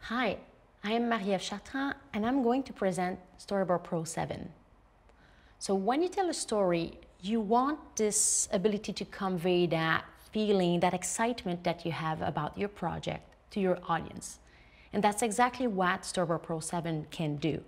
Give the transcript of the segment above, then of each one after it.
Hi, I am Marie-Ève Chartrand and I'm going to present Storyboard Pro 7. So when you tell a story, you want this ability to convey that feeling, that excitement that you have about your project to your audience. And that's exactly what Storyboard Pro 7 can do.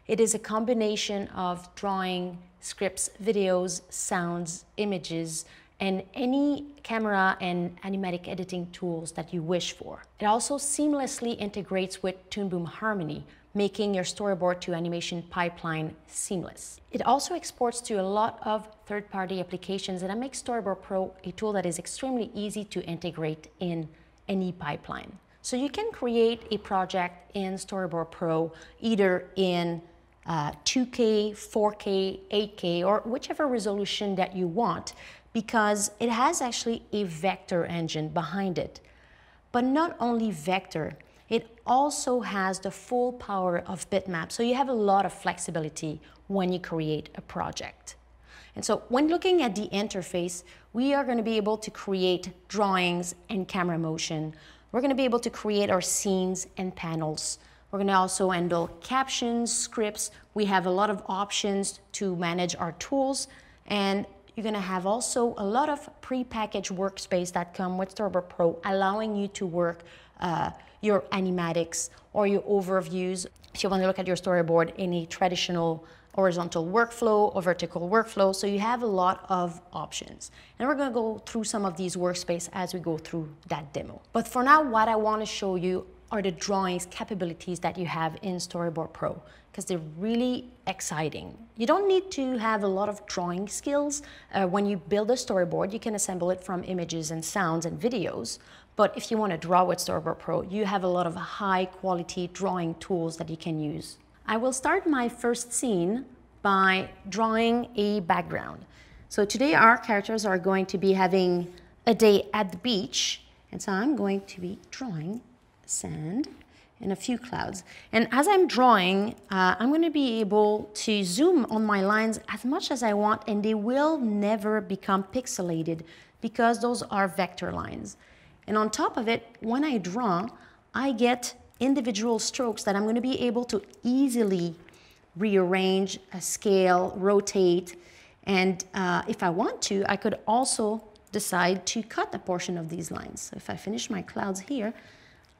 It is a combination of drawing, scripts, videos, sounds, images, and any camera and animatic editing tools that you wish for. It also seamlessly integrates with Toon Boom Harmony, making your storyboard to animation pipeline seamless. It also exports to a lot of third-party applications, and that makes Storyboard Pro a tool that is extremely easy to integrate in any pipeline. So you can create a project in Storyboard Pro either in 2K, 4K, 8K, or whichever resolution that you want, because it has actually a vector engine behind it. But not only vector, it also has the full power of bitmap. So you have a lot of flexibility when you create a project. And so when looking at the interface, we are going to be able to create drawings and camera motion. We're going to be able to create our scenes and panels. We're going to also handle captions, scripts. We have a lot of options to manage our tools, and you're going to have also a lot of pre-packaged workspace that come with Storyboard Pro, allowing you to work your animatics or your overviews. If you want to look at your storyboard in a traditional horizontal workflow or vertical workflow, so you have a lot of options. And we're going to go through some of these workspace as we go through that demo. But for now, what I want to show you are the drawings capabilities that you have in Storyboard Pro, because they're really exciting. You don't need to have a lot of drawing skills. When you build a storyboard, you can assemble it from images and sounds and videos. But if you want to draw with Storyboard Pro, you have a lot of high quality drawing tools that you can use. I will start my first scene by drawing a background. So today our characters are going to be having a day at the beach, and so I'm going to be drawing sand and a few clouds. And as I'm drawing, I'm going to be able to zoom on my lines as much as I want, and they will never become pixelated because those are vector lines. And on top of it, when I draw, I get individual strokes that I'm going to be able to easily rearrange, scale, rotate, and if I want to, I could also decide to cut a portion of these lines. So if I finish my clouds here,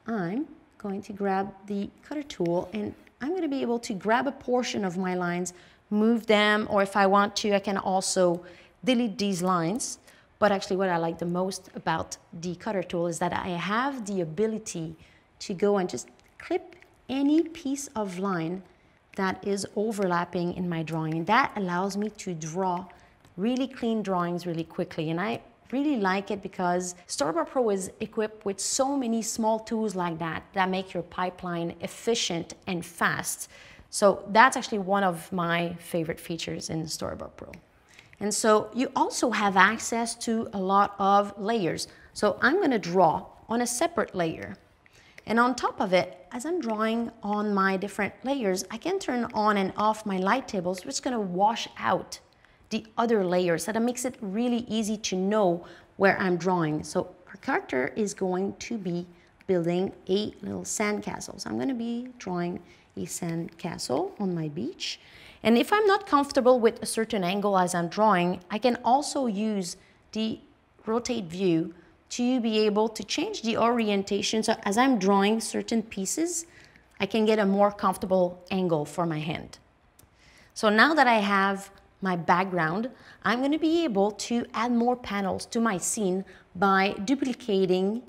I'm going to grab the cutter tool and I'm going to be able to grab a portion of my lines, move them, or if I want to, I can also delete these lines. But actually what I like the most about the cutter tool is that I have the ability to go and just clip any piece of line that is overlapping in my drawing. And that allows me to draw really clean drawings really quickly. And I really like it because Storyboard Pro is equipped with so many small tools like that that make your pipeline efficient and fast. So that's actually one of my favorite features in Storyboard Pro. And so you also have access to a lot of layers. So I'm going to draw on a separate layer. And on top of it, as I'm drawing on my different layers, I can turn on and off my light tables, which is going to wash out the other layers. So that makes it really easy to know where I'm drawing. So our character is going to be building a little sand castle. So I'm going to be drawing a sand castle on my beach. And if I'm not comfortable with a certain angle as I'm drawing, I can also use the rotate view to be able to change the orientation. So as I'm drawing certain pieces, I can get a more comfortable angle for my hand. So now that I have my background, I'm going to be able to add more panels to my scene by duplicating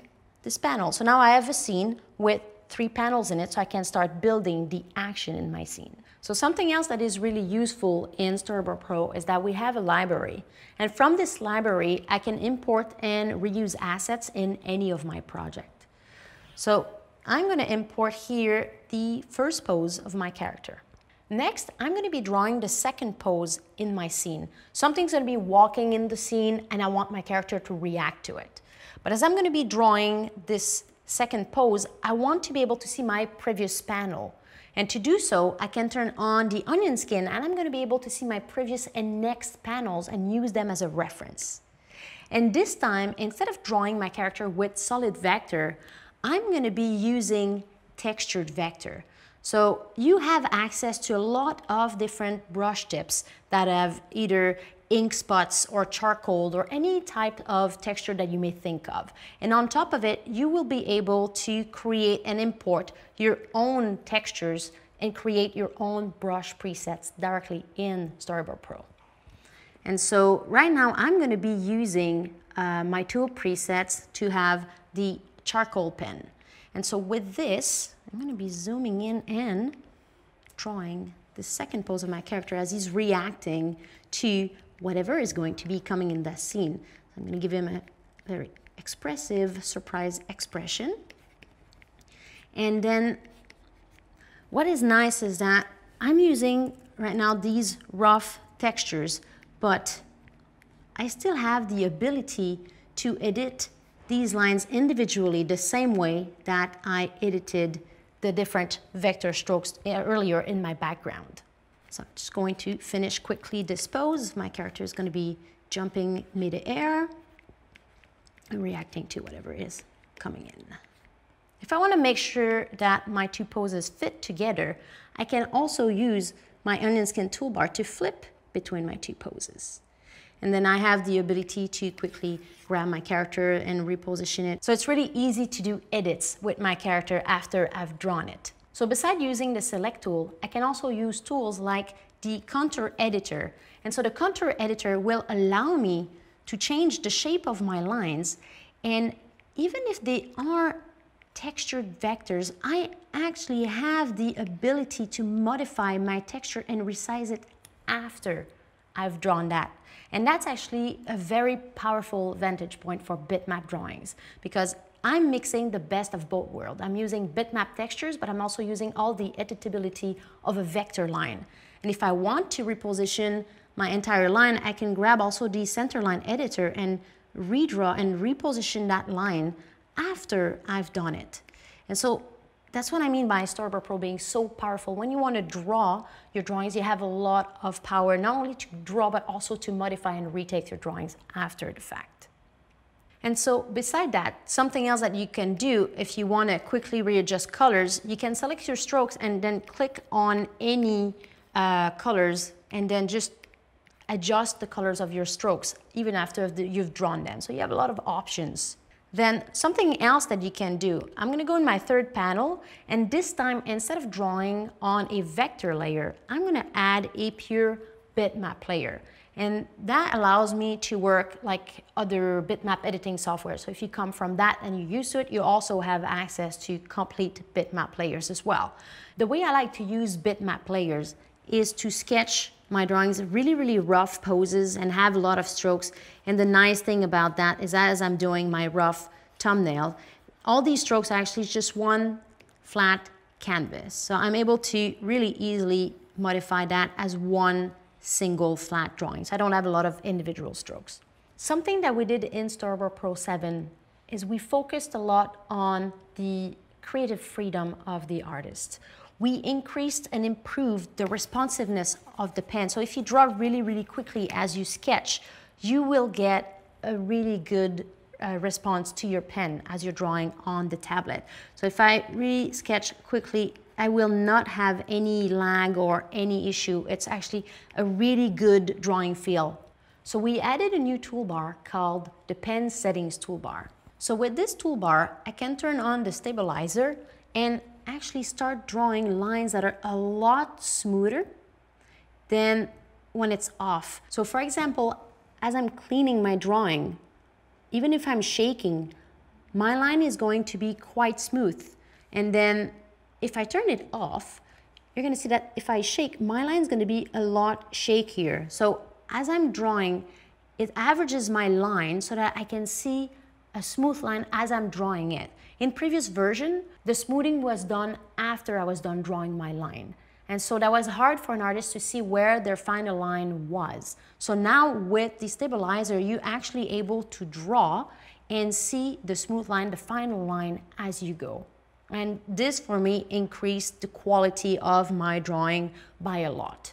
this panel. So now I have a scene with 3 panels in it, so I can start building the action in my scene. So something else that is really useful in Storyboard Pro is that we have a library. And from this library, I can import and reuse assets in any of my projects. So I'm going to import here the first pose of my character. Next, I'm going to be drawing the second pose in my scene. Something's going to be walking in the scene and I want my character to react to it. But as I'm going to be drawing this second pose, I want to be able to see my previous panel. And to do so, I can turn on the onion skin and I'm going to be able to see my previous and next panels and use them as a reference. And this time, instead of drawing my character with solid vector, I'm going to be using textured vector. So you have access to a lot of different brush tips that have either ink spots or charcoal or any type of texture that you may think of. And on top of it, you will be able to create and import your own textures and create your own brush presets directly in Storyboard Pro. And so right now I'm going to be using my tool presets to have the charcoal pen. And so with this, I'm going to be zooming in and drawing the second pose of my character as he's reacting to whatever is going to be coming in that scene. I'm going to give him a very expressive surprise expression. And then what is nice is that I'm using right now these rough textures, but I still have the ability to edit these lines individually the same way that I edited the different vector strokes earlier in my background. So I'm just going to finish quickly this pose. My character is going to be jumping mid-air and reacting to whatever is coming in. If I want to make sure that my two poses fit together, I can also use my onion skin toolbar to flip between my two poses. And then I have the ability to quickly grab my character and reposition it. So it's really easy to do edits with my character after I've drawn it. So besides using the select tool, I can also use tools like the contour editor. And so the contour editor will allow me to change the shape of my lines. And even if they are textured vectors, I actually have the ability to modify my texture and resize it after I've drawn that. And that's actually a very powerful vantage point for bitmap drawings, because I'm mixing the best of both worlds. I'm using bitmap textures, but I'm also using all the editability of a vector line. And if I want to reposition my entire line, I can grab also the center line editor and redraw and reposition that line after I've done it. And so that's what I mean by Storyboard Pro being so powerful. When you want to draw your drawings, you have a lot of power, not only to draw, but also to modify and retake your drawings after the fact. And so beside that, something else that you can do if you want to quickly readjust colors, you can select your strokes and then click on any colors and then just adjust the colors of your strokes even after you've drawn them. So you have a lot of options. Then something else that you can do, I'm going to go in my third panel, and this time instead of drawing on a vector layer, I'm going to add a pure bitmap layer. And that allows me to work like other bitmap editing software. So if you come from that and you're used to it, you also have access to complete bitmap layers as well. The way I like to use bitmap layers is to sketch my drawings really, really rough poses and have a lot of strokes. And the nice thing about that is that as I'm doing my rough thumbnail, all these strokes are actually just one flat canvas. So I'm able to really easily modify that as one single flat drawing. So I don't have a lot of individual strokes. Something that we did in Storyboard Pro 7 is we focused a lot on the creative freedom of the artist. We increased and improved the responsiveness of the pen. So if you draw really, really quickly as you sketch, you will get a really good response to your pen as you're drawing on the tablet. So if I re-sketch quickly, I will not have any lag or any issue. It's actually a really good drawing feel. So we added a new toolbar called the Pen Settings toolbar. So with this toolbar, I can turn on the stabilizer and actually start drawing lines that are a lot smoother than when it's off. So for example, as I'm cleaning my drawing, even if I'm shaking, my line is going to be quite smooth. And then if I turn it off, you're going to see that if I shake, my line is going to be a lot shakier. So as I'm drawing, it averages my line so that I can see a smooth line as I'm drawing it. In previous version, the smoothing was done after I was done drawing my line. And so that was hard for an artist to see where their final line was. So now with the stabilizer, you're actually able to draw and see the smooth line, the final line as you go. And this for me increased the quality of my drawing by a lot.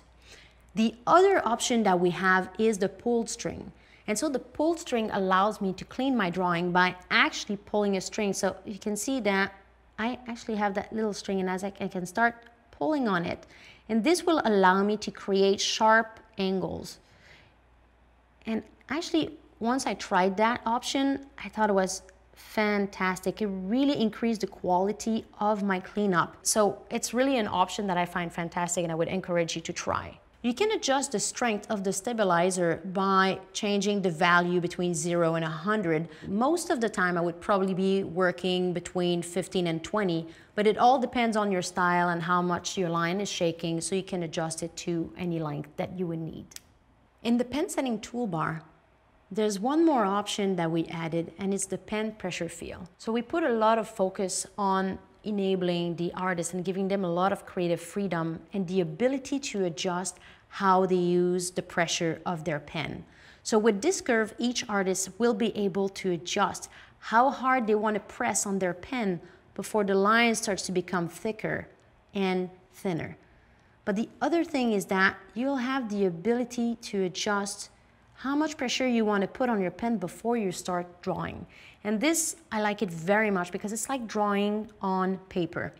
The other option that we have is the pulled string. And so the pull string allows me to clean my drawing by actually pulling a string. So you can see that I actually have that little string, and as I can start pulling on it, and this will allow me to create sharp angles. And actually, once I tried that option, I thought it was fantastic. It really increased the quality of my cleanup. So it's really an option that I find fantastic, and I would encourage you to try. You can adjust the strength of the stabilizer by changing the value between 0 and 100. Most of the time I would probably be working between 15 and 20, but it all depends on your style and how much your line is shaking, so you can adjust it to any length that you would need. In the pen setting toolbar, there's one more option that we added, and it's the pen pressure feel. So we put a lot of focus on enabling the artist and giving them a lot of creative freedom and the ability to adjust how they use the pressure of their pen. So with this curve, each artist will be able to adjust how hard they want to press on their pen before the line starts to become thicker and thinner. But the other thing is that you'll have the ability to adjust how much pressure you want to put on your pen before you start drawing. And this, I like it very much because it's like drawing on paper.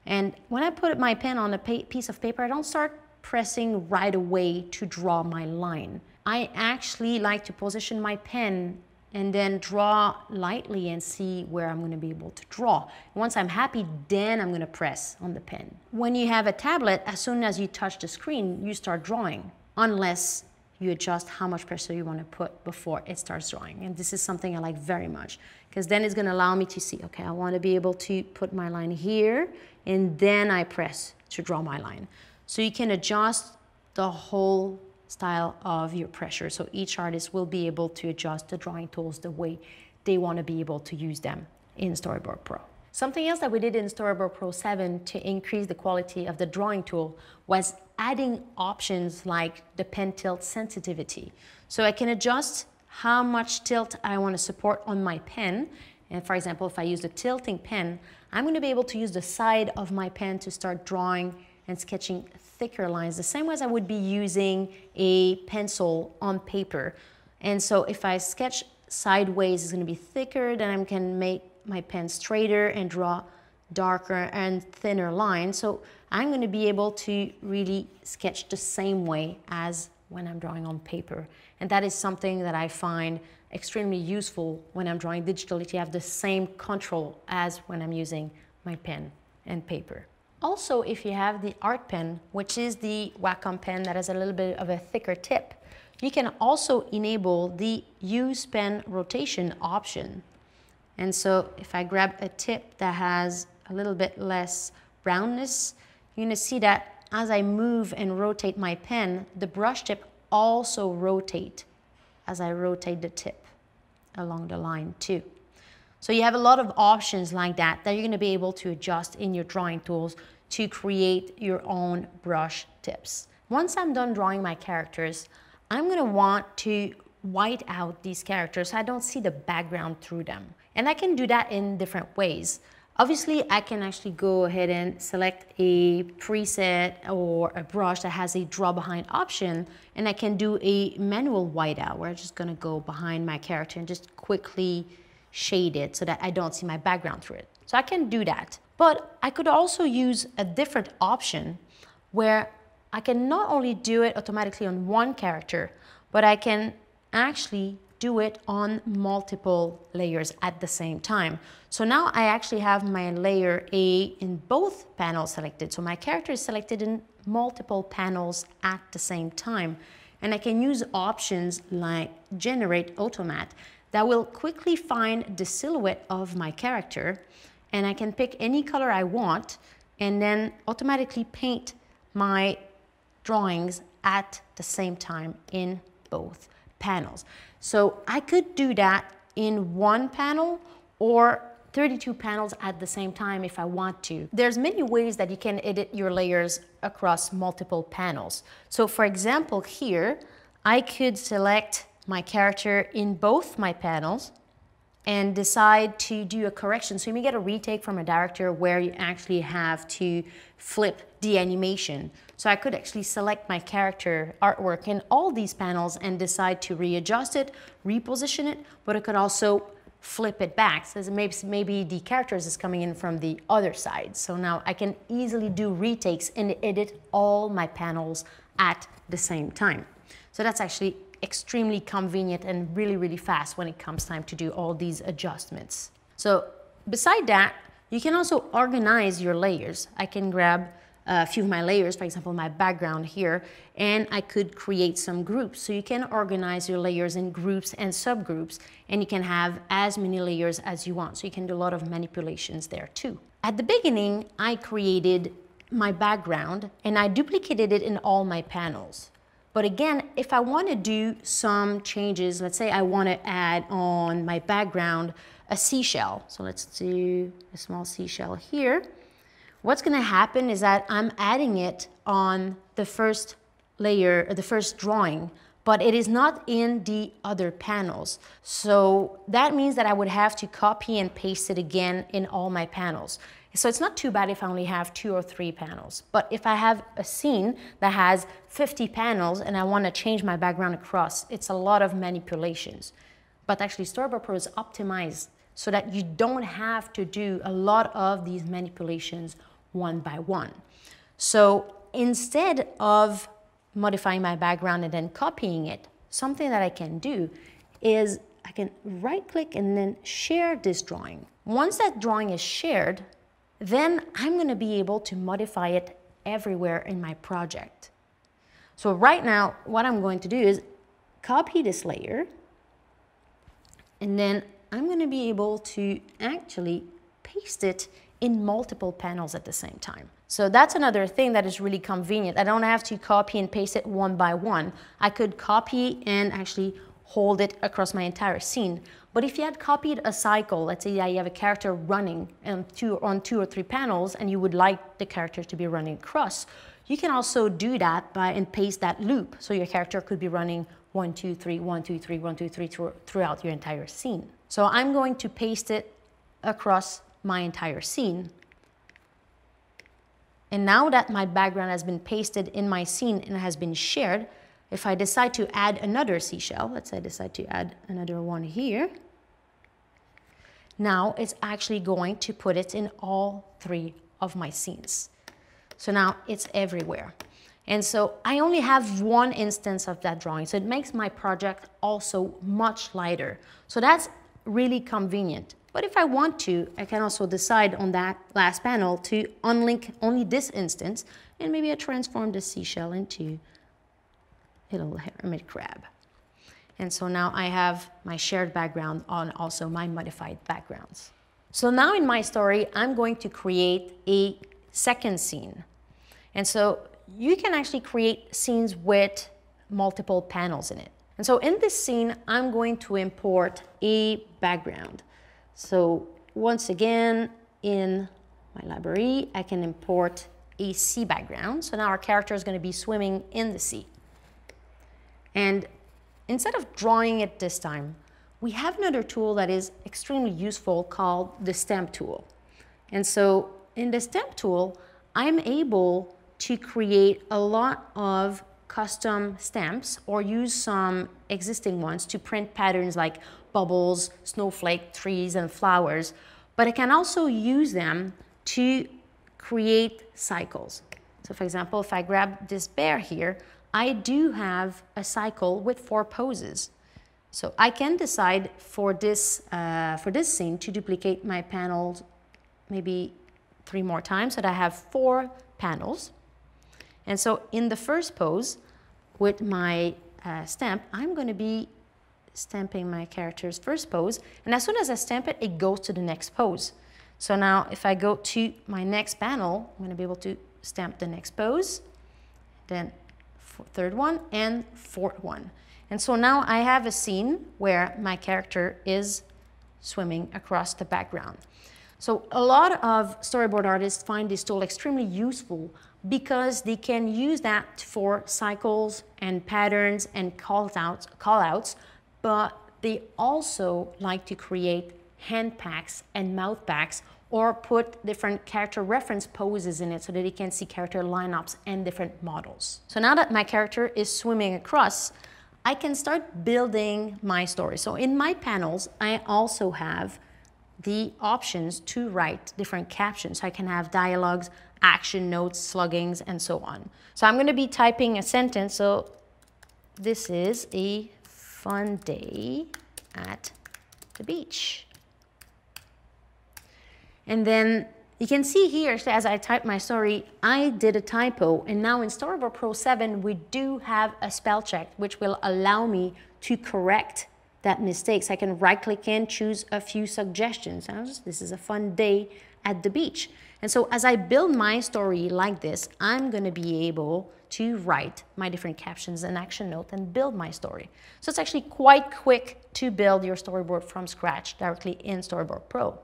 And when I put my pen on a piece of paper, I don't start pressing right away to draw my line. I actually like to position my pen and then draw lightly and see where I'm going to be able to draw. Once I'm happy, then I'm going to press on the pen. When you have a tablet, as soon as you touch the screen, you start drawing, unless you adjust how much pressure you want to put before it starts drawing. And this is something I like very much, because then it's going to allow me to see, okay, I want to be able to put my line here, and then I press to draw my line. So you can adjust the whole style of your pressure. So each artist will be able to adjust the drawing tools the way they want to be able to use them in Storyboard Pro. Something else that we did in Storyboard Pro 7 to increase the quality of the drawing tool was adding options like the pen tilt sensitivity. So I can adjust how much tilt I want to support on my pen. And for example, if I use the tilting pen, I'm going to be able to use the side of my pen to start drawing and sketching thicker lines, the same as I would be using a pencil on paper. And so if I sketch sideways, it's going to be thicker, then I can make my pen straighter and draw darker and thinner lines. So I'm going to be able to really sketch the same way as when I'm drawing on paper. And that is something that I find extremely useful when I'm drawing digitally, to have the same control as when I'm using my pen and paper. Also, if you have the art pen, which is the Wacom pen that has a little bit of a thicker tip, you can also enable the use pen rotation option. And so if I grab a tip that has a little bit less roundness, you're going to see that as I move and rotate my pen, the brush tip also rotates as I rotate the tip along the line too. So you have a lot of options like that you're going to be able to adjust in your drawing tools to create your own brush tips. Once I'm done drawing my characters, I'm going to want to white out these characters so I don't see the background through them. And I can do that in different ways. Obviously, I can actually go ahead and select a preset or a brush that has a draw behind option, and I can do a manual whiteout where I'm just going to go behind my character and just quickly shade it so that I don't see my background through it. So I can do that. But I could also use a different option where I can not only do it automatically on one character, but I can actually do it on multiple layers at the same time. So now I actually have my layer A in both panels selected. So my character is selected in multiple panels at the same time. And I can use options like Generate Automat that will quickly find the silhouette of my character, and I can pick any color I want and then automatically paint my drawings at the same time in both panels. So I could do that in one panel or 32 panels at the same time if I want to. There's many ways that you can edit your layers across multiple panels. So for example, here, I could select my character in both my panels and decide to do a correction. So you may get a retake from a director where you actually have to flip the animation. So I could actually select my character artwork in all these panels and decide to readjust it, reposition it, but I could also flip it back. So maybe the characters is coming in from the other side. So now I can easily do retakes and edit all my panels at the same time. So that's actually extremely convenient and really, really fast when it comes time to do all these adjustments. So beside that, you can also organize your layers. I can grab a few of my layers, for example, my background here, and I could create some groups. So you can organize your layers in groups and subgroups, and you can have as many layers as you want. So you can do a lot of manipulations there too. At the beginning, I created my background and I duplicated it in all my panels. But again, if I want to do some changes, let's say I want to add on my background a seashell. So let's do a small seashell here. What's going to happen is that I'm adding it on the first layer, or the first drawing, but it is not in the other panels. So that means that I would have to copy and paste it again in all my panels. So it's not too bad if I only have 2 or 3 panels. But if I have a scene that has 50 panels and I want to change my background across, it's a lot of manipulations. But actually Storyboard Pro is optimized so that you don't have to do a lot of these manipulations one by one. So instead of modifying my background and then copying it, something that I can do is I can right click and then share this drawing. Once that drawing is shared, then I'm going to be able to modify it everywhere in my project. So right now, what I'm going to do is copy this layer, and then I'm going to be able to actually paste it in multiple panels at the same time. So that's another thing that is really convenient. I don't have to copy and paste it one by one. I could copy and actually hold it across my entire scene. But if you had copied a cycle, let's say that you have a character running on 2 or 3 panels and you would like the character to be running across, you can also do that and paste that loop. So your character could be running 1, 2, 3, 1, 2, 3, 1, 2, 3 throughout your entire scene. So I'm going to paste it across my entire scene. And now that my background has been pasted in my scene and has been shared, if I decide to add another seashell, let's say I decide to add another one here, now it's actually going to put it in all 3 of my scenes. So now it's everywhere. And so I only have one instance of that drawing, so it makes my project also much lighter. So that's really convenient. But if I want to, I can also decide on that last panel to unlink only this instance, and maybe I transform the seashell into a little hermit crab. And so now I have my shared background on also my modified backgrounds. So now in my story, I'm going to create a second scene. And so you can actually create scenes with multiple panels in it. And so in this scene, I'm going to import a background. So once again, in my library, I can import a sea background. So now our character is going to be swimming in the sea. And instead of drawing it this time, we have another tool that is extremely useful called the stamp tool. And so in the stamp tool, I'm able to create a lot of custom stamps or use some existing ones to print patterns like bubbles, snowflake, trees, and flowers. But I can also use them to create cycles. So for example, if I grab this bear here, I do have a cycle with 4 poses. So I can decide for this scene to duplicate my panels maybe 3 more times so that I have 4 panels. And so in the first pose with my stamp, I'm going to be stamping my character's first pose. And as soon as I stamp it, it goes to the next pose. So now if I go to my next panel, I'm going to be able to stamp the next pose, then third one and fourth one. And so now I have a scene where my character is swimming across the background. So a lot of storyboard artists find this tool extremely useful because they can use that for cycles and patterns and call outs, but they also like to create hand packs and mouth packs or put different character reference poses in it so that you can see character lineups and different models. So now that my character is swimming across, I can start building my story. So in my panels, I also have the options to write different captions. I can have dialogues, action notes, sluggings, and so on. So I'm going to be typing a sentence. So this is a fun day at the beach. And then you can see here, as I type my story, I did a typo, and now in Storyboard Pro 7, we do have a spell check, which will allow me to correct that mistake. So I can right-click in, choose a few suggestions. This is a fun day at the beach. And so as I build my story like this, I'm gonna be able to write my different captions and action note and build my story. So it's actually quite quick to build your storyboard from scratch directly in Storyboard Pro.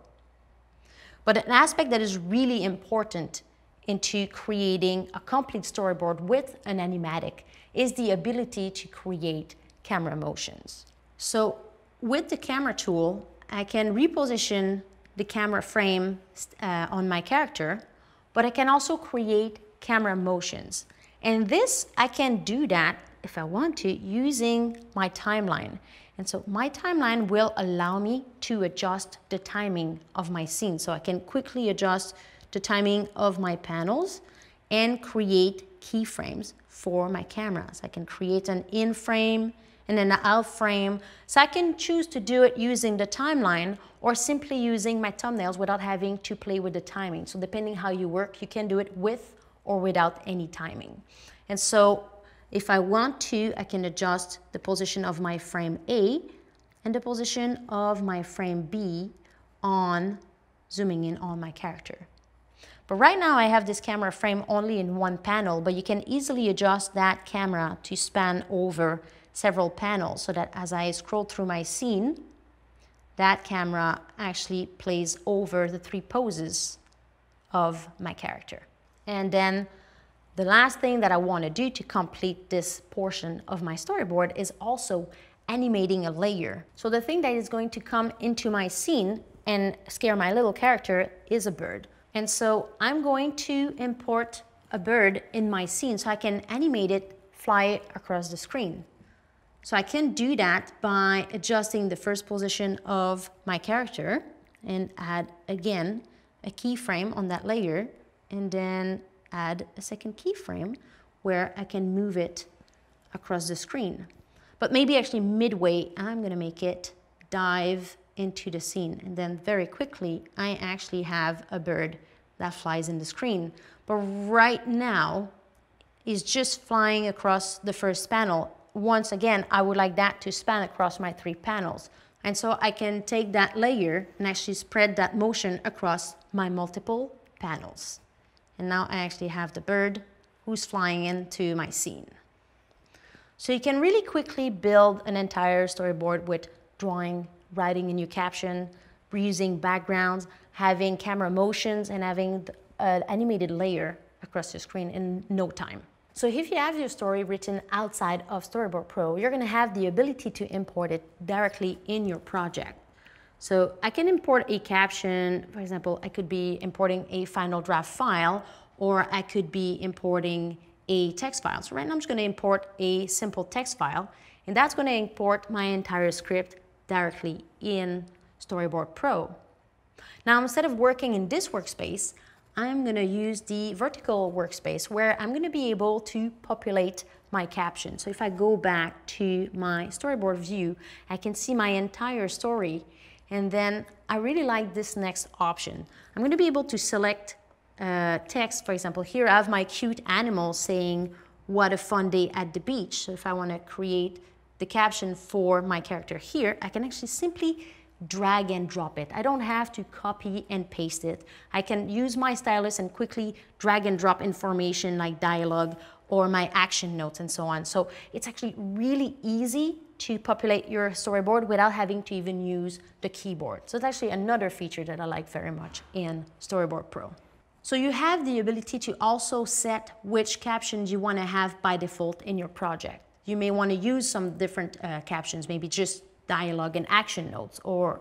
But an aspect that is really important into creating a complete storyboard with an animatic is the ability to create camera motions. So with the camera tool, I can reposition the camera frame on my character, but I can also create camera motions. And this, I can do that if I want to using my timeline. And so my timeline will allow me to adjust the timing of my scene. So I can quickly adjust the timing of my panels and create keyframes for my cameras. I can create an in frame and then an out frame. So I can choose to do it using the timeline or simply using my thumbnails without having to play with the timing. So depending how you work, you can do it with or without any timing. And so if I want to, I can adjust the position of my frame A and the position of my frame B on zooming in on my character. But right now I have this camera frame only in one panel, but you can easily adjust that camera to span over several panels so that as I scroll through my scene, that camera actually plays over the 3 poses of my character. And then the last thing that I want to do to complete this portion of my storyboard is also animating a layer. So the thing that is going to come into my scene and scare my little character is a bird. And so I'm going to import a bird in my scene so I can animate it fly across the screen. So I can do that by adjusting the first position of my character and add again a keyframe on that layer, and then add a second keyframe where I can move it across the screen. But maybe actually midway, I'm gonna make it dive into the scene. And then very quickly, I actually have a bird that flies in the screen. But right now, is just flying across the first panel. Once again, I would like that to span across my 3 panels. And so I can take that layer and actually spread that motion across my multiple panels. And now I actually have the bird who's flying into my scene. So you can really quickly build an entire storyboard with drawing, writing a new caption, reusing backgrounds, having camera motions, and having an animated layer across your screen in no time. So if you have your story written outside of Storyboard Pro, you're gonna have the ability to import it directly in your project. So I can import a caption. For example, I could be importing a final draft file, or I could be importing a text file. So right now I'm just gonna import a simple text file, and that's gonna import my entire script directly in Storyboard Pro. Now, instead of working in this workspace, I'm gonna use the vertical workspace where I'm gonna be able to populate my caption. So if I go back to my storyboard view, I can see my entire story. And then I really like this next option. I'm going to be able to select text. For example, here I have my cute animal saying, "What a fun day at the beach." So if I want to create the caption for my character here, I can actually simply drag and drop it. I don't have to copy and paste it. I can use my stylus and quickly drag and drop information like dialogue or my action notes and so on. So it's actually really easy to populate your storyboard without having to even use the keyboard. So it's actually another feature that I like very much in Storyboard Pro. So you have the ability to also set which captions you want to have by default in your project. You may want to use some different captions, maybe just dialogue and action notes, or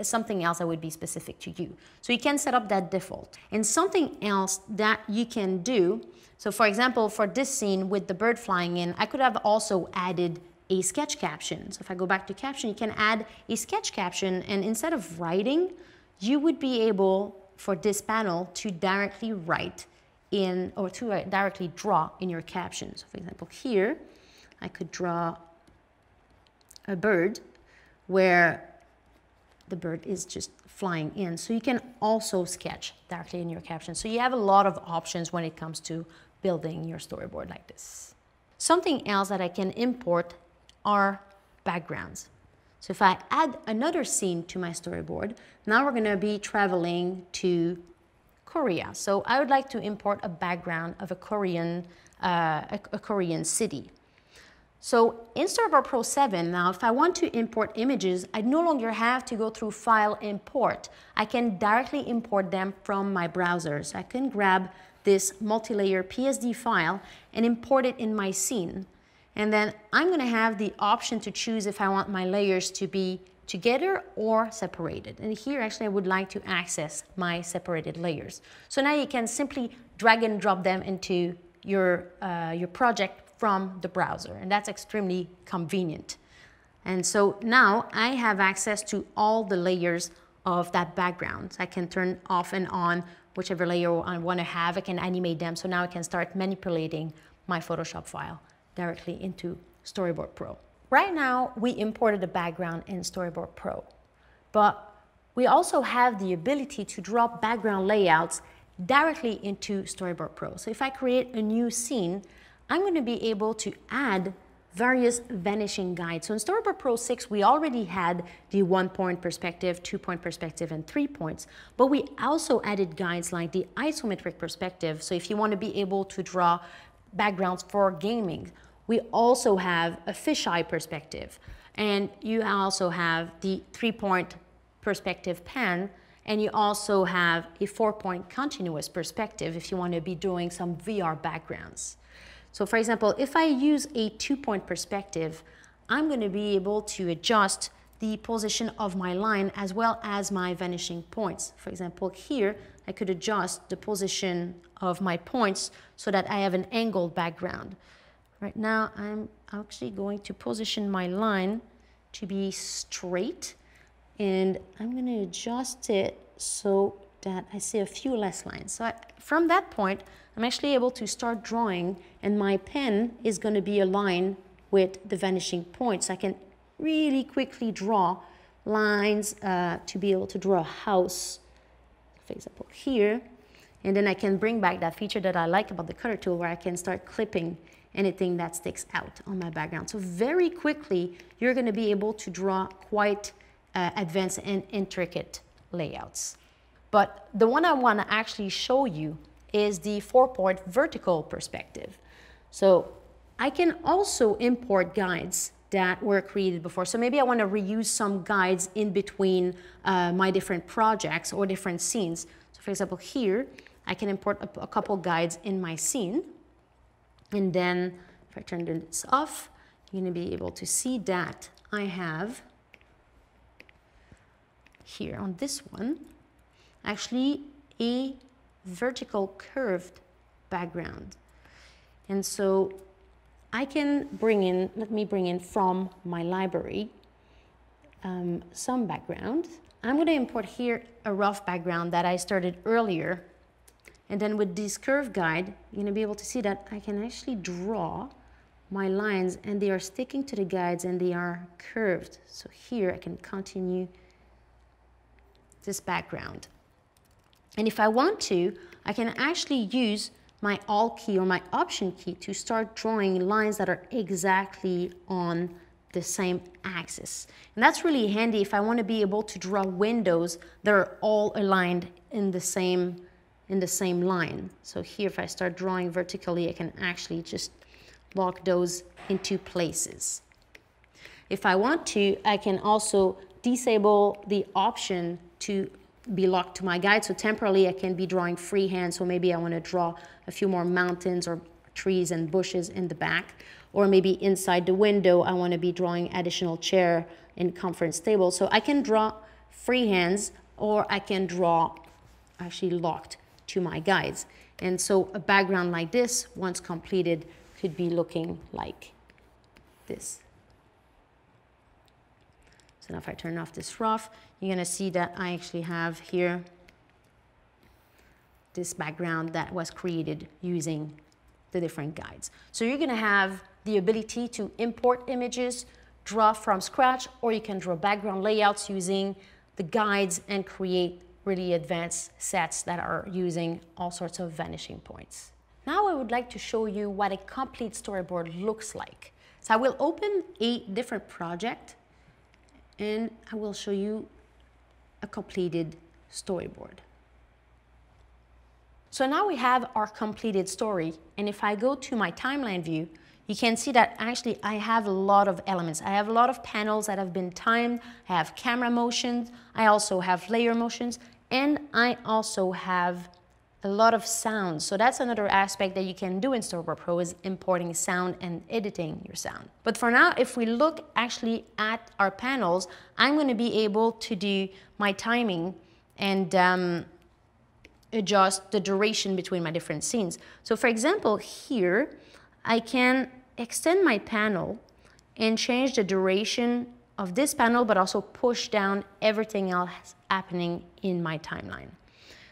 something else that would be specific to you. So you can set up that default. And something else that you can do, so for example, for this scene with the bird flying in, I could have also added a sketch caption. So if I go back to caption, you can add a sketch caption, and instead of writing, you would be able, for this panel, to directly write in, or to directly draw in your caption. So for example, here, I could draw a bird where the bird is just flying in. So you can also sketch directly in your caption. So you have a lot of options when it comes to building your storyboard like this. Something else that I can import are backgrounds. So if I add another scene to my storyboard, now we're going to be traveling to Korea. So I would like to import a background of a Korean city. So in Storyboard Pro 7, now if I want to import images, I no longer have to go through File, Import. I can directly import them from my browser. So I can grab this multi-layer PSD file and import it in my scene. And then I'm going to have the option to choose if I want my layers to be together or separated. And here actually I would like to access my separated layers. So now you can simply drag and drop them into your project from the browser, and that's extremely convenient. And so now I have access to all the layers of that background. So I can turn off and on whichever layer I want to have. I can animate them, so now I can start manipulating my Photoshop file directly into Storyboard Pro. Right now we imported the background in Storyboard Pro, but we also have the ability to drop background layouts directly into Storyboard Pro. So if I create a new scene, I'm going to be able to add various vanishing guides. So in Storyboard Pro 6, we already had the 1-point perspective, 2-point perspective, and 3 points, but we also added guides like the isometric perspective. So if you want to be able to draw backgrounds for gaming, we also have a fisheye perspective, and you also have the 3-point perspective pan, and you also have a 4-point continuous perspective if you want to be doing some VR backgrounds. So for example, if I use a 2-point perspective, I'm going to be able to adjust the position of my line as well as my vanishing points. For example, here, I could adjust the position of my points so that I have an angled background. Right now, I'm actually going to position my line to be straight, and I'm going to adjust it so that I see a few less lines. So from that point, I'm actually able to start drawing, and my pen is going to be aligned with the vanishing points. I can really quickly draw lines to be able to draw a house, for example, here. And then I can bring back that feature that I like about the cutter tool, where I can start clipping anything that sticks out on my background. So very quickly, you're going to be able to draw quite advanced and intricate layouts. But the one I want to actually show you is the 4-point vertical perspective. So I can also import guides that were created before. So maybe I want to reuse some guides in between my different projects or different scenes. So for example, here, I can import a couple guides in my scene. And then if I turn this off, you're going to be able to see that I have here on this one, actually a vertical curved background. And so I can bring in, let me bring in from my library some background. I'm going to import here a rough background that I started earlier. And then with this curve guide, you're going to be able to see that I can actually draw my lines, and they are sticking to the guides and they are curved. So here I can continue this background. And if I want to, I can actually use my Alt key or my Option key to start drawing lines that are exactly on the same axis. And that's really handy if I want to be able to draw windows that are all aligned in the same line. So here, if I start drawing vertically, I can actually just lock those into places. If I want to, I can also disable the option to be locked to my guide. So temporarily, I can be drawing freehand. So maybe I want to draw a few more mountains or trees and bushes in the back. Or maybe inside the window, I want to be drawing additional chair and conference table. So I can draw freehands, or I can draw actually locked to my guides. And so a background like this, once completed, could be looking like this. So now if I turn off this rough, you're going to see that I actually have here this background that was created using the different guides. So you're going to have the ability to import images, draw from scratch, or you can draw background layouts using the guides and create really advanced sets that are using all sorts of vanishing points. Now I would like to show you what a complete storyboard looks like. So I will open a different project and I will show you a completed storyboard. So now we have our completed story, and if I go to my timeline view, you can see that actually I have a lot of elements. I have a lot of panels that have been timed, I have camera motions, I also have layer motions, and I also have a lot of sounds. So that's another aspect that you can do in Storyboard Pro, is importing sound and editing your sound. But for now, if we look actually at our panels, I'm going to be able to do my timing and adjust the duration between my different scenes. So for example, here, I can extend my panel and change the duration of this panel, but also push down everything else happening in my timeline.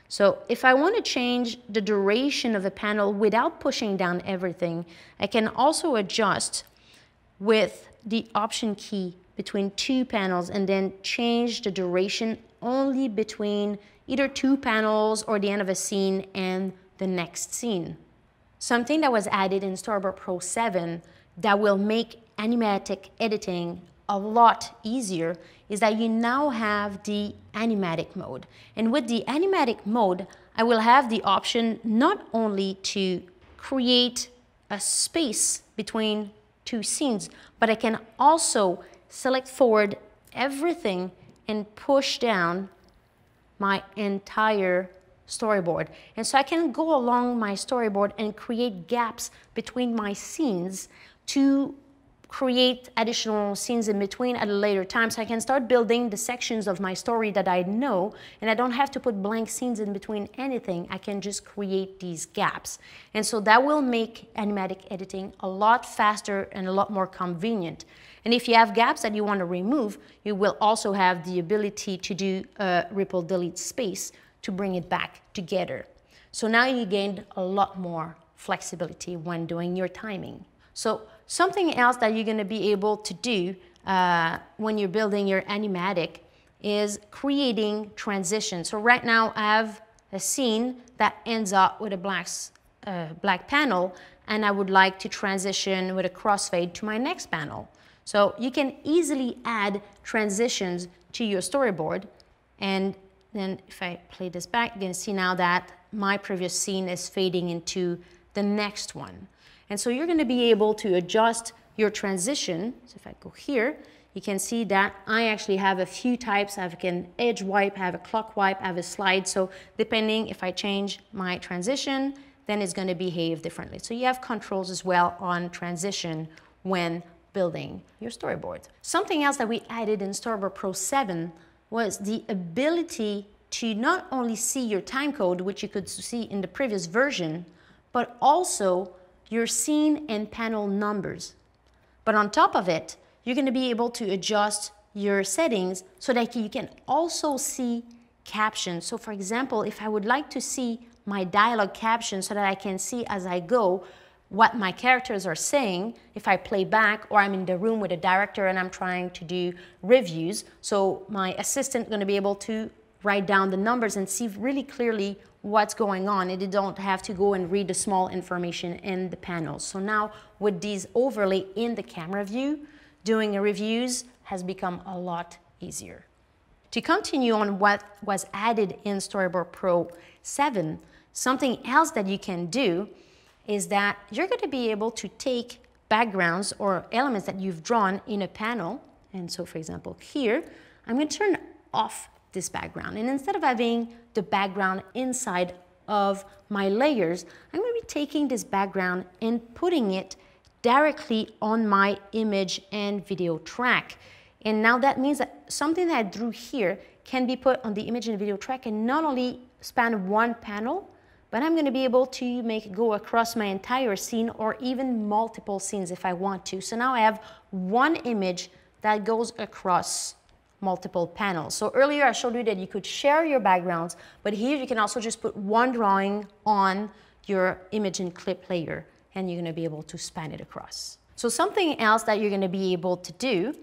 So if I want to change the duration of a panel without pushing down everything, I can also adjust with the Option key between two panels and then change the duration only between either two panels or the end of a scene and the next scene. Something that was added in Storyboard Pro 7 that will make animatic editing a lot easier is that you now have the Animatic Mode. And with the Animatic Mode, I will have the option not only to create a space between two scenes, but I can also select forward everything and push down my entire storyboard. And so I can go along my storyboard and create gaps between my scenes to create additional scenes in between at a later time. So I can start building the sections of my story that I know, and I don't have to put blank scenes in between anything. I can just create these gaps. And so that will make animatic editing a lot faster and a lot more convenient. And if you have gaps that you want to remove, you will also have the ability to do a ripple delete space to bring it back together. So now you gained a lot more flexibility when doing your timing. So something else that you're going to be able to do when you're building your animatic is creating transitions. So right now I have a scene that ends up with a black panel, and I would like to transition with a crossfade to my next panel. So you can easily add transitions to your storyboard, and then if I play this back, you can see now that my previous scene is fading into the next one. And so you're going to be able to adjust your transition. So if I go here, you can see that I actually have a few types. I have an edge wipe, I have a clock wipe, I have a slide. So depending if I change my transition, then it's going to behave differently. So you have controls as well on transition when building your storyboard. Something else that we added in Storyboard Pro 7 was the ability to not only see your timecode, which you could see in the previous version, but also your scene and panel numbers. But on top of it, you're going to be able to adjust your settings so that you can also see captions. So for example, if I would like to see my dialogue captions so that I can see as I go what my characters are saying, if I play back or I'm in the room with a director and I'm trying to do reviews, so my assistant is going to be able to write down the numbers and see really clearly what's going on, and they don't have to go and read the small information in the panels. So now with these overlay in the camera view, doing reviews has become a lot easier. To continue on what was added in Storyboard Pro 7, something else that you can do is that you're going to be able to take backgrounds or elements that you've drawn in a panel. And so for example here, I'm going to turn off this background, and instead of having the background inside of my layers, I'm going to be taking this background and putting it directly on my image and video track. And now that means that something that I drew here can be put on the image and video track and not only span one panel, but I'm going to be able to make it go across my entire scene or even multiple scenes if I want to. So now I have one image that goes across multiple panels. So earlier I showed you that you could share your backgrounds, but here you can also just put one drawing on your image and clip layer, and you're going to be able to span it across. So something else that you're going to be able to do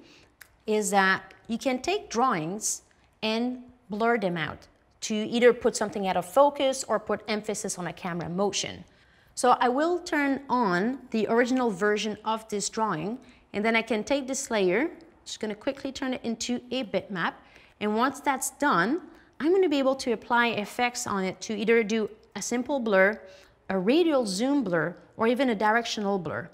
is that you can take drawings and blur them out to either put something out of focus or put emphasis on a camera motion. So I will turn on the original version of this drawing, and then I can take this layer, just going to quickly turn it into a bitmap, and once that's done, I'm going to be able to apply effects on it to either do a simple blur, a radial zoom blur, or even a directional blur.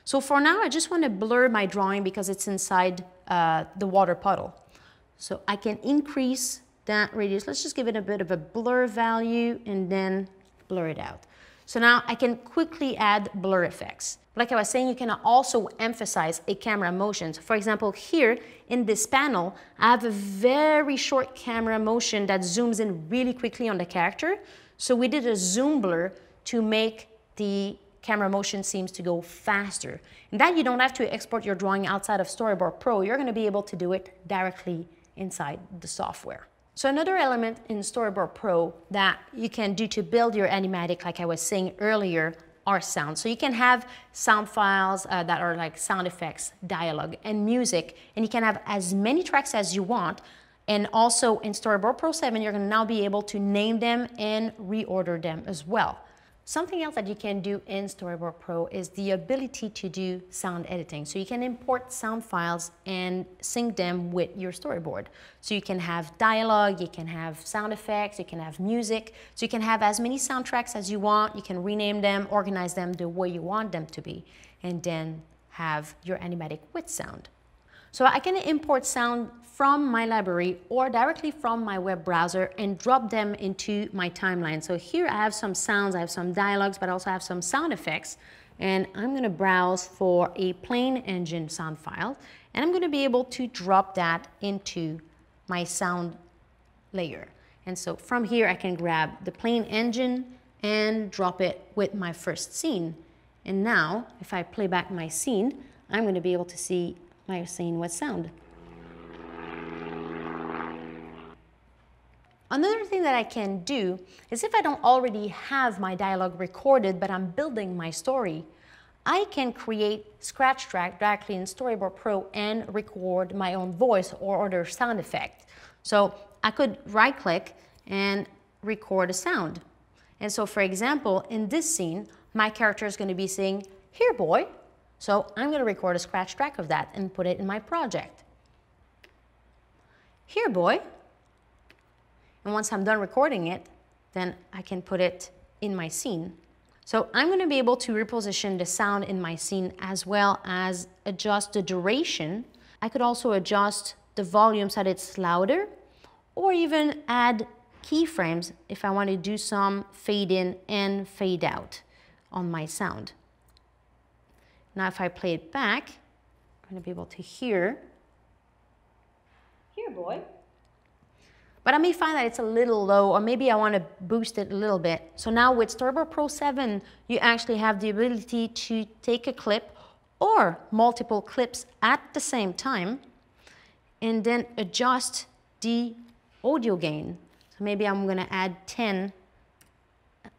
So for now, I just want to blur my drawing because it's inside the water puddle. So I can increase that radius. Let's just give it a bit of a blur value and then blur it out. So now I can quickly add blur effects. Like I was saying, you can also emphasize a camera motion. So for example, here in this panel, I have a very short camera motion that zooms in really quickly on the character. So we did a zoom blur to make the camera motion seems to go faster. And that you don't have to export your drawing outside of Storyboard Pro. You're going to be able to do it directly inside the software. So another element in Storyboard Pro that you can do to build your animatic, like I was saying earlier, are sounds. So you can have sound files that are like sound effects, dialogue, and music, and you can have as many tracks as you want. And also in Storyboard Pro 7, you're going to now be able to name them and reorder them as well. Something else that you can do in Storyboard Pro is the ability to do sound editing. So you can import sound files and sync them with your storyboard. So you can have dialogue, you can have sound effects, you can have music. So you can have as many soundtracks as you want. You can rename them, organize them the way you want them to be, and then have your animatic with sound. So I can import sound from my library or directly from my web browser and drop them into my timeline. So here I have some sounds, I have some dialogues, but I also have some sound effects. And I'm going to browse for a plain engine sound file, and I'm going to be able to drop that into my sound layer. And so from here I can grab the plain engine and drop it with my first scene. And now if I play back my scene, I'm going to be able to see my scene with sound. Another thing that I can do is if I don't already have my dialogue recorded, but I'm building my story, I can create scratch track directly in Storyboard Pro and record my own voice or other sound effect. So I could right click and record a sound. And so for example, in this scene, my character is going to be saying, "Here boy." So I'm going to record a scratch track of that and put it in my project. "Here boy." And once I'm done recording it, then I can put it in my scene. So I'm going to be able to reposition the sound in my scene as well as adjust the duration. I could also adjust the volume so that it's louder, or even add keyframes if I want to do some fade in and fade out on my sound. Now if I play it back, I'm going to be able to hear, "Here boy." But I may find that it's a little low, or maybe I want to boost it a little bit. So now with Storyboard Pro 7, you actually have the ability to take a clip or multiple clips at the same time and then adjust the audio gain. So maybe I'm going to add 10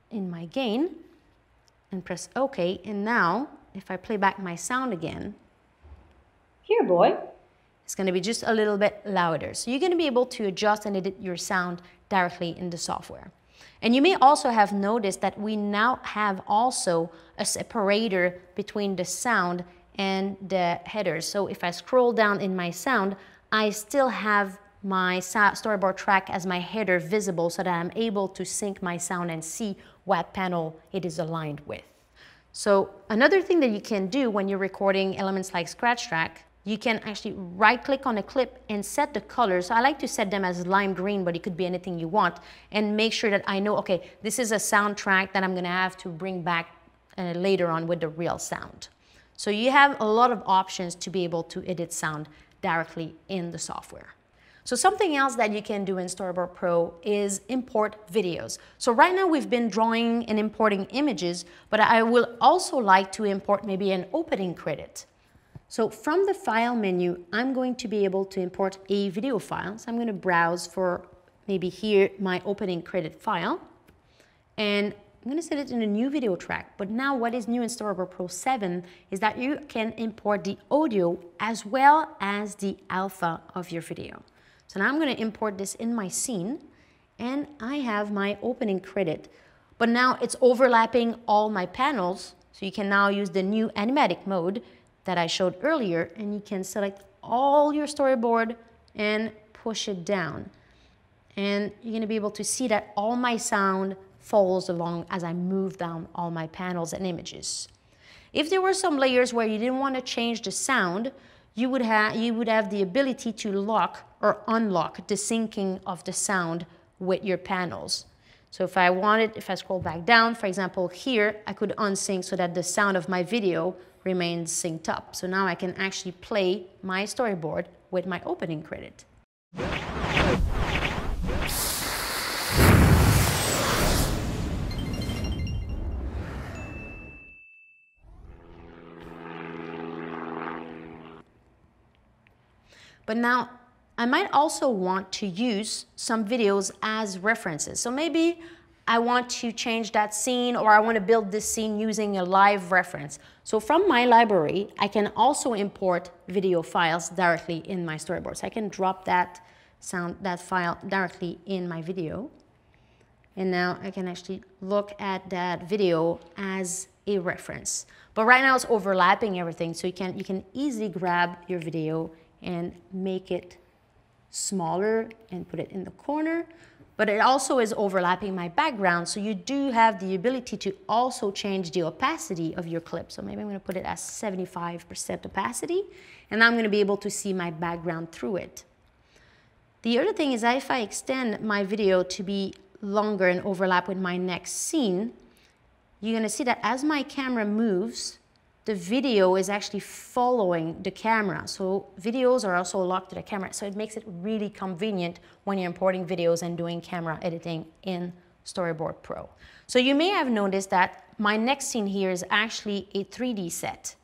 in my gain and press OK. And now if I play back my sound again, "Here boy," it's going to be just a little bit louder. So you're going to be able to adjust and edit your sound directly in the software. And you may also have noticed that we now have also a separator between the sound and the headers. So if I scroll down in my sound, I still have my storyboard track as my header visible so that I'm able to sync my sound and see what panel it is aligned with. So another thing that you can do when you're recording elements like scratch track, you can actually right click on a clip and set the colors. So I like to set them as lime green, but it could be anything you want, and make sure that I know, okay, this is a soundtrack that I'm going to have to bring back later on with the real sound. So you have a lot of options to be able to edit sound directly in the software. So something else that you can do in Storyboard Pro is import videos. So right now we've been drawing and importing images, but I will also like to import maybe an opening credit. So from the file menu, I'm going to be able to import a video file. So I'm going to browse for maybe here my opening credit file. And I'm going to set it in a new video track. But now what is new in Storyboard Pro 7 is that you can import the audio as well as the alpha of your video. So now I'm going to import this in my scene, and I have my opening credit. But now it's overlapping all my panels. So you can now use the new Animatic Mode that I showed earlier, and you can select all your storyboard and push it down. And you're going to be able to see that all my sound follows along as I move down all my panels and images. If there were some layers where you didn't want to change the sound, you would have the ability to lock or unlock the syncing of the sound with your panels. So if I scroll back down, for example, here, I could unsync so that the sound of my video remains synced up. So now I can actually play my storyboard with my opening credit. But now, I might also want to use some videos as references. So maybe I want to change that scene, or I want to build this scene using a live reference. So from my library, I can also import video files directly in my storyboard. So I can drop that file directly in my video. And now I can actually look at that video as a reference. But right now it's overlapping everything, so you can easily grab your video and make it smaller and put it in the corner. But it also is overlapping my background, so you do have the ability to also change the opacity of your clip. So maybe I'm going to put it as 75% opacity, and I'm going to be able to see my background through it. The other thing is that if I extend my video to be longer and overlap with my next scene, you're going to see that as my camera moves, the video is actually following the camera. So videos are also locked to the camera. So it makes it really convenient when you're importing videos and doing camera editing in Storyboard Pro. So you may have noticed that my next scene here is actually a 3D set.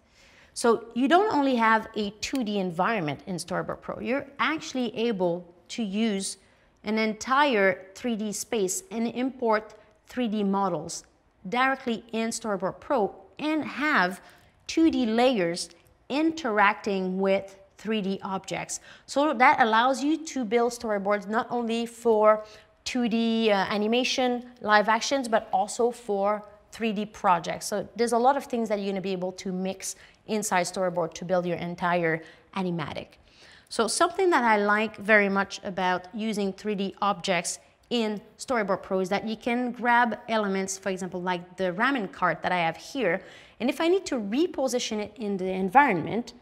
So you don't only have a 2D environment in Storyboard Pro, you're actually able to use an entire 3D space and import 3D models directly in Storyboard Pro and have 2D layers interacting with 3D objects. So that allows you to build storyboards not only for 2D animation, live actions, but also for 3D projects. So there's a lot of things that you're going to be able to mix inside Storyboard to build your entire animatic. So something that I like very much about using 3D objects in Storyboard Pro is that you can grab elements, for example, like the ramen cart that I have here, and if I need to reposition it in the environment,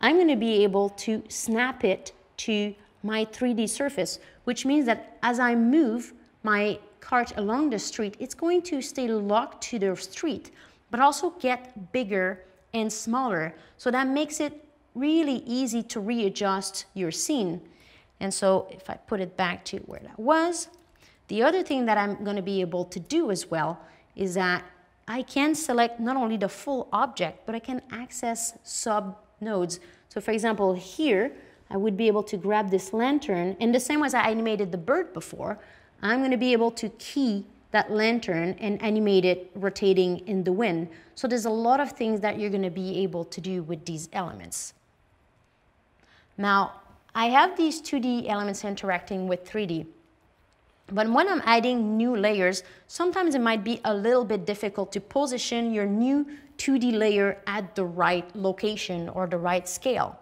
I'm going to be able to snap it to my 3D surface, which means that as I move my cart along the street, it's going to stay locked to the street, but also get bigger and smaller. So that makes it really easy to readjust your scene. And so if I put it back to where that was, the other thing that I'm going to be able to do as well is that I can select not only the full object, but I can access sub nodes. So for example, here, I would be able to grab this lantern, and the same way as I animated the bird before, I'm going to be able to key that lantern and animate it rotating in the wind. So there's a lot of things that you're going to be able to do with these elements. Now, I have these 2D elements interacting with 3D. But when I'm adding new layers, sometimes it might be a little bit difficult to position your new 2D layer at the right location or the right scale.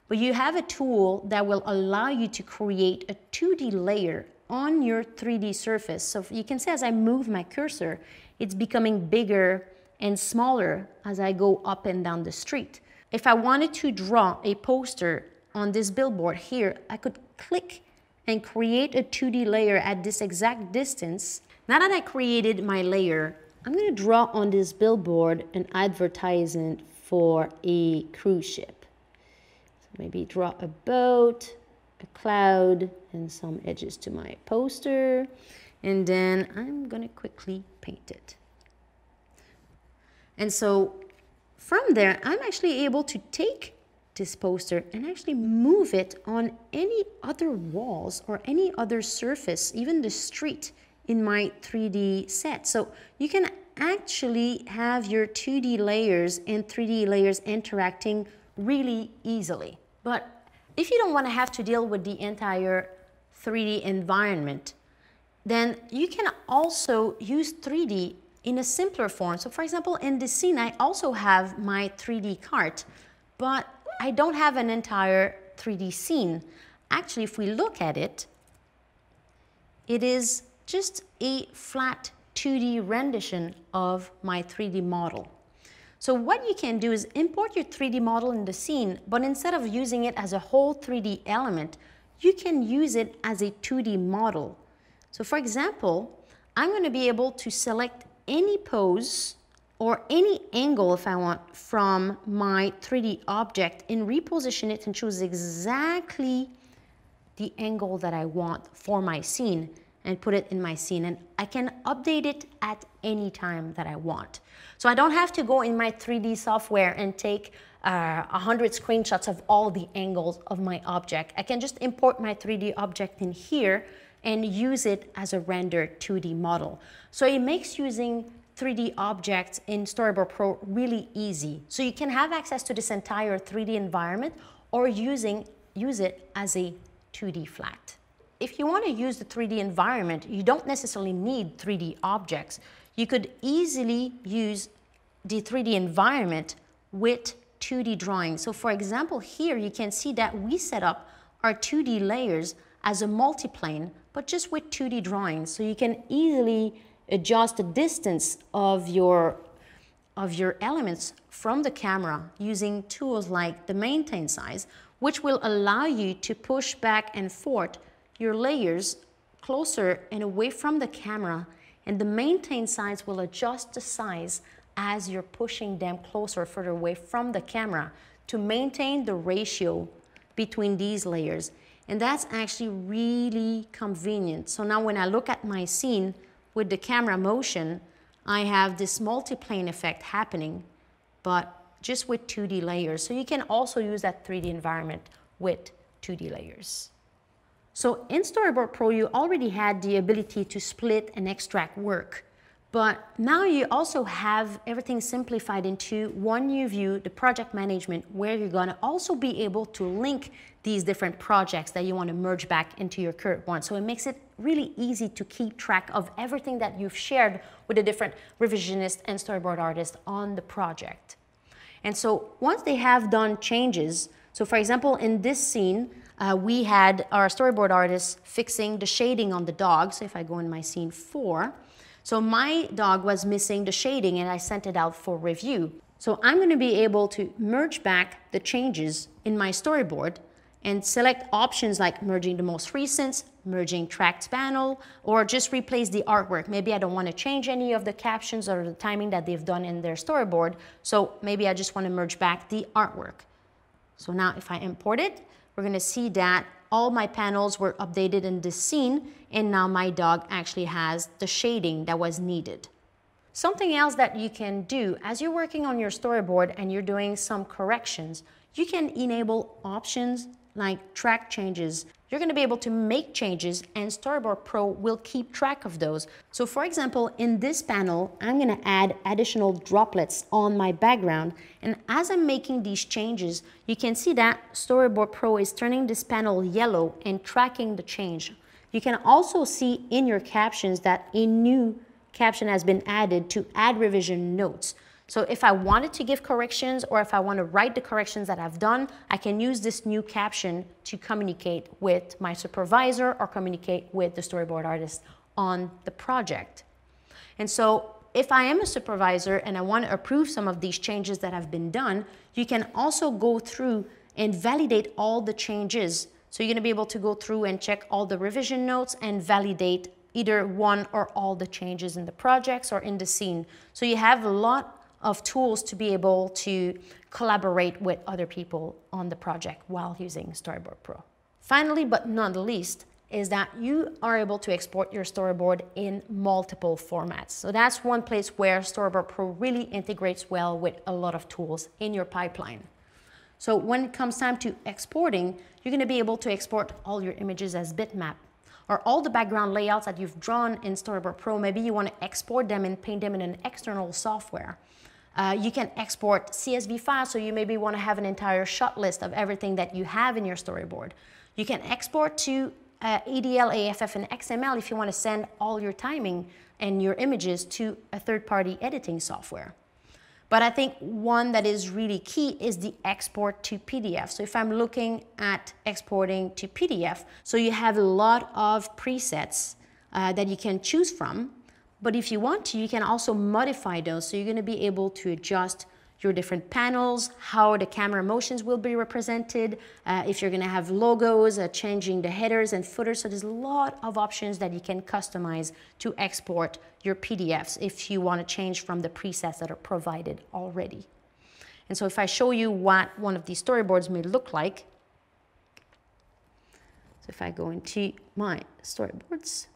But you have a tool that will allow you to create a 2D layer on your 3D surface. So you can see as I move my cursor, it's becoming bigger and smaller as I go up and down the street. If I wanted to draw a poster on this billboard here, I could click and create a 2D layer at this exact distance. Now that I created my layer, I'm going to draw on this billboard an advertisement for a cruise ship. So maybe draw a boat, a cloud, and some edges to my poster. And then I'm going to quickly paint it. And so from there, I'm actually able to take this poster and actually move it on any other walls or any other surface, even the street in my 3D set. So you can actually have your 2D layers and 3D layers interacting really easily. But if you don't want to have to deal with the entire 3D environment, then you can also use 3D in a simpler form. So for example, in this scene, I also have my 3D cart, but I don't have an entire 3D scene. Actually, if we look at it, it is just a flat 2D rendition of my 3D model. So what you can do is import your 3D model in the scene, but instead of using it as a whole 3D element, you can use it as a 2D model. So for example, I'm going to be able to select any pose or any angle if I want from my 3D object and reposition it and choose exactly the angle that I want for my scene and put it in my scene, and I can update it at any time that I want. So I don't have to go in my 3D software and take 100 screenshots of all the angles of my object. I can just import my 3D object in here and use it as a rendered 2D model. So it makes using 3D objects in Storyboard Pro really easy. So you can have access to this entire 3D environment or use it as a 2D flat. If you want to use the 3D environment, you don't necessarily need 3D objects. You could easily use the 3D environment with 2D drawings. So for example, here you can see that we set up our 2D layers as a multiplane, but just with 2D drawings. So you can easily adjust the distance of your elements from the camera using tools like the maintain size, which will allow you to push back and forth your layers closer and away from the camera, and the maintain size will adjust the size as you're pushing them closer, further away from the camera to maintain the ratio between these layers. And that's actually really convenient. So now when I look at my scene with the camera motion, I have this multiplane effect happening, but just with 2D layers. So you can also use that 3D environment with 2D layers. So in Storyboard Pro, you already had the ability to split and extract work, but now you also have everything simplified into one new view, the project management, where you're gonna also be able to link these different projects that you want to merge back into your current one. So it makes it really easy to keep track of everything that you've shared with the different revisionists and storyboard artists on the project. And so once they have done changes, so for example, in this scene, we had our storyboard artists fixing the shading on the dog. So if I go in my scene 4, so my dog was missing the shading and I sent it out for review. So I'm going to be able to merge back the changes in my storyboard and select options like merging the most recent, merging tracked panel, or just replace the artwork. Maybe I don't want to change any of the captions or the timing that they've done in their storyboard. So maybe I just want to merge back the artwork. So now if I import it, we're going to see that all my panels were updated in this scene, and now my dog actually has the shading that was needed. Something else that you can do as you're working on your storyboard and you're doing some corrections, you can enable options like track changes. You're going to be able to make changes and Storyboard Pro will keep track of those. So for example, in this panel, I'm going to add additional droplets on my background. And as I'm making these changes, you can see that Storyboard Pro is turning this panel yellow and tracking the change. You can also see in your captions that a new caption has been added to add revision notes. So if I wanted to give corrections or if I want to write the corrections that I've done, I can use this new caption to communicate with my supervisor or communicate with the storyboard artist on the project. And so if I am a supervisor and I want to approve some of these changes that have been done, you can also go through and validate all the changes. So you're going to be able to go through and check all the revision notes and validate either one or all the changes in the projects or in the scene. So you have a lot of tools to be able to collaborate with other people on the project while using Storyboard Pro. Finally, but not the least, is that you are able to export your storyboard in multiple formats. So that's one place where Storyboard Pro really integrates well with a lot of tools in your pipeline. So when it comes time to exporting, you're going to be able to export all your images as bitmap, or all the background layouts that you've drawn in Storyboard Pro. Maybe you want to export them and paint them in an external software. You can export CSV files, so you maybe want to have an entire shot list of everything that you have in your storyboard. You can export to ADL, AFF, and XML if you want to send all your timing and your images to a third-party editing software. But I think one that is really key is the export to PDF. So if I'm looking at exporting to PDF, so you have a lot of presets that you can choose from. But if you want to, you can also modify those. So you're going to be able to adjust your different panels, how the camera motions will be represented, if you're going to have logos, changing the headers and footers. So there's a lot of options that you can customize to export your PDFs if you want to change from the presets that are provided already. And so if I show you what one of these storyboards may look like, so if I go into my storyboards,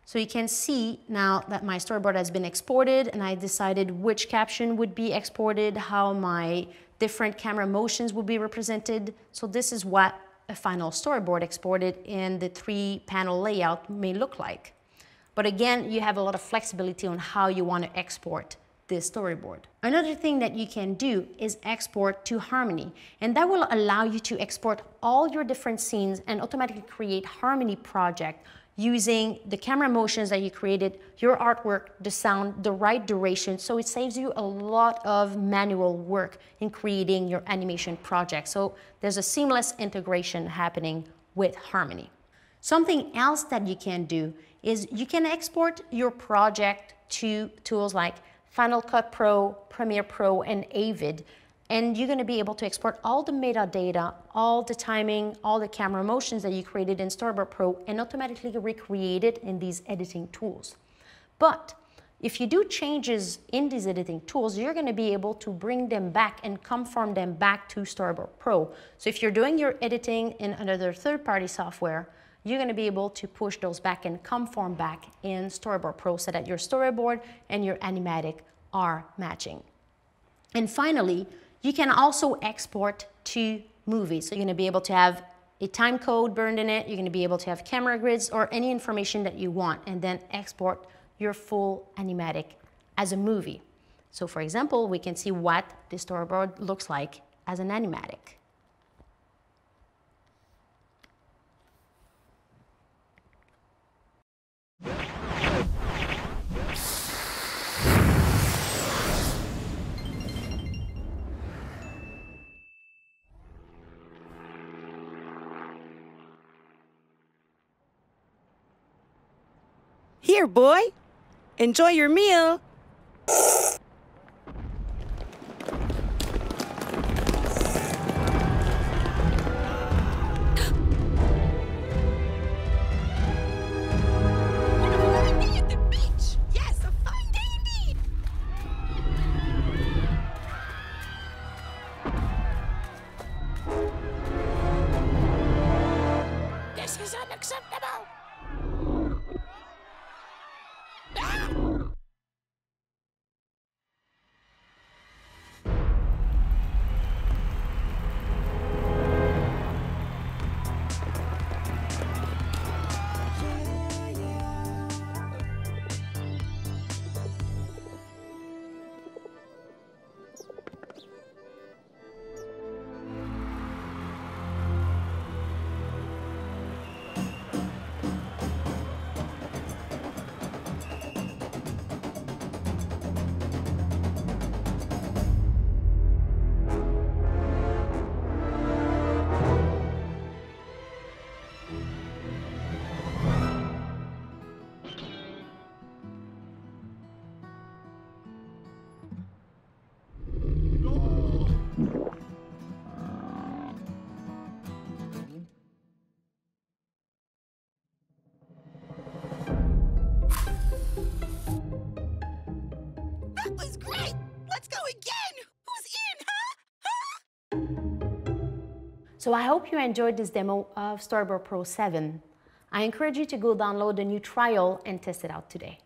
so you can see now that my storyboard has been exported, and I decided which caption would be exported, how my different camera motions will be represented. So this is what a final storyboard exported in the 3-panel layout may look like. But again, you have a lot of flexibility on how you want to export this storyboard. Another thing that you can do is export to Harmony, and that will allow you to export all your different scenes and automatically create Harmony project using the camera motions that you created, your artwork, the sound, the right duration. So it saves you a lot of manual work in creating your animation project. So there's a seamless integration happening with Harmony. Something else that you can do is you can export your project to tools like Final Cut Pro, Premiere Pro, and Avid. And you're going to be able to export all the metadata, all the timing, all the camera motions that you created in Storyboard Pro and automatically recreate it in these editing tools. But if you do changes in these editing tools, you're going to be able to bring them back and conform them back to Storyboard Pro. So if you're doing your editing in another third-party software, you're going to be able to push those back and conform back in Storyboard Pro so that your storyboard and your animatic are matching. And finally, you can also export to movies. So you're going to be able to have a time code burned in it. You're going to be able to have camera grids or any information that you want, and then export your full animatic as a movie. So for example, we can see what the storyboard looks like as an animatic. Here, boy. Enjoy your meal. This is unacceptable! That was great! Let's go again! Who's in, huh? So I hope you enjoyed this demo of Storyboard Pro 7. I encourage you to go download the new trial and test it out today.